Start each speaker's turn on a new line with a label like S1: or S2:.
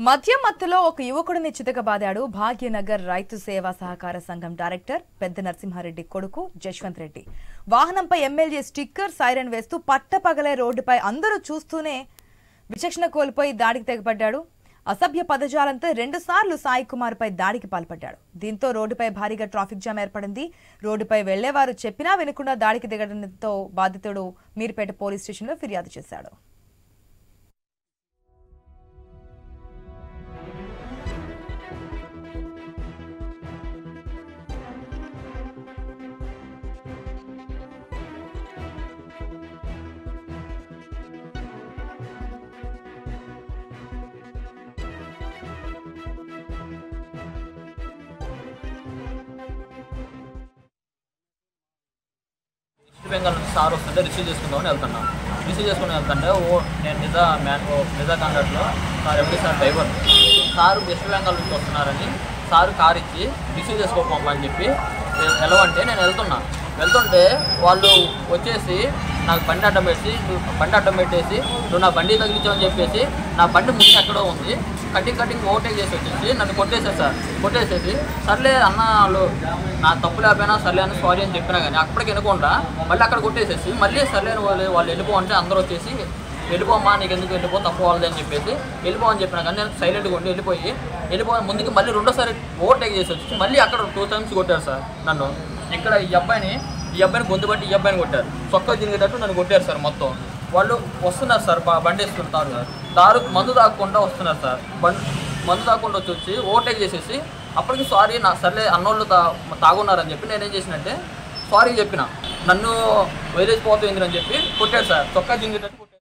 S1: మద్యం మత్తులో ఒక యువకుడిని చితకబాదాడు భాగ్యనగర్ రైతు సేవా సహకార సంఘం డైరెక్టర్ పెద్ద నరసింహారెడ్డి కొడుకు జశ్వంత్ రెడ్డి. వాహనంపై ఎమ్మెల్యే స్టిక్కర్ సైరన్ వేస్తూ పట్టపగలే రోడ్డుపై అందరూ చూస్తూనే విచక్షణ కోల్పోయి దాడికి తెగపడ్డాడు. అసభ్య పదజాలంతో 2 సార్లు సాయి కుమార్ పై దాడికి పాల్పడ్డాడు. దీంతో రోడ్డుపై భారీగా ట్రాఫిక్ జామ్ ఏర్పడింది. రోడ్డుపై వెళ్లేవారు చెప్పినా వినకుండా దాడికి దిగడంతో బాధితుడు మీర్పేట పోలీస్ స్టేషన్లో ఫిర్యాదు చేశాడు.
S2: వెస్ట్ బెంగాల్ నుంచి సార్ వస్తుంటే రిసీవ్ చేసుకుందామని వెళ్తున్నాను. రిసీవ్ చేసుకుని వెళ్తుంటే నేను నిజా కాంట్రాక్ట్లో sir MD sir driver sir West Bengal నుంచి వస్తున్నారని సారు కార్ ఇచ్చి రిసీవ్ చేసుకోమని చెప్పి వెళ్ళవంటే నేను వెళ్తుంటే వాళ్ళు వచ్చేసి నాకు బండి అడ్డం పెట్టేసి నువ్వు నా బండి తగిలించామని చెప్పేసి నా బండి ముందు ఎక్కడో ఉంది కటింగ్ ఓవర్టేక్ చేసి వచ్చేసి నన్ను కొట్టేసేసి సర్లే అన్న వాళ్ళు నా తప్పు లేకపోయినా సర్లే అని సారీ అని చెప్పినా కానీ అప్పటికి వినకుండా మళ్ళీ అక్కడ కొట్టేసేసి మళ్ళీ సర్లే వాళ్ళు వెళ్ళిపోమంటే అందరూ వచ్చేసి వెళ్ళిపోమ్మా నీకు ఎందుకు వెళ్ళిపో తప్పు వాళ్ళది అని చెప్పేసి వెళ్ళిపోమని చెప్పినా కానీ నేను సైలెంట్గా ఉండి వెళ్ళిపోయి ముందుకు మళ్ళీ రెండోసారి ఓవర్టేక్ చేసి వచ్చి మళ్ళీ అక్కడ 2 times కొట్టారు సార్ నన్ను. ఇక్కడ ఈ అబ్బాయిని గొంతు బట్టి ఈ అబ్బాయిని కొట్టారు. చొక్కా తిరిగేటట్టు నన్ను కొట్టారు సార్. మొత్తం వాళ్ళు వస్తున్నారు సార్, బండి వేసుకుంటారు సార్, మందు తాగకుండా వస్తున్నారు సార్. మందు తాగకుండా వచ్చి ఓవర్టేక్ చేసేసి అప్పటికి సారీ సర్లే అన్నోళ్ళు తాగున్నారని చెప్పి నేనేం చేసినంటే సారీ చెప్పిన నన్ను వదిలేసిపోతుంది అని చెప్పి కొట్టాడు సార్. చొక్కా తిరిగేటట్టు కొట్టాడు.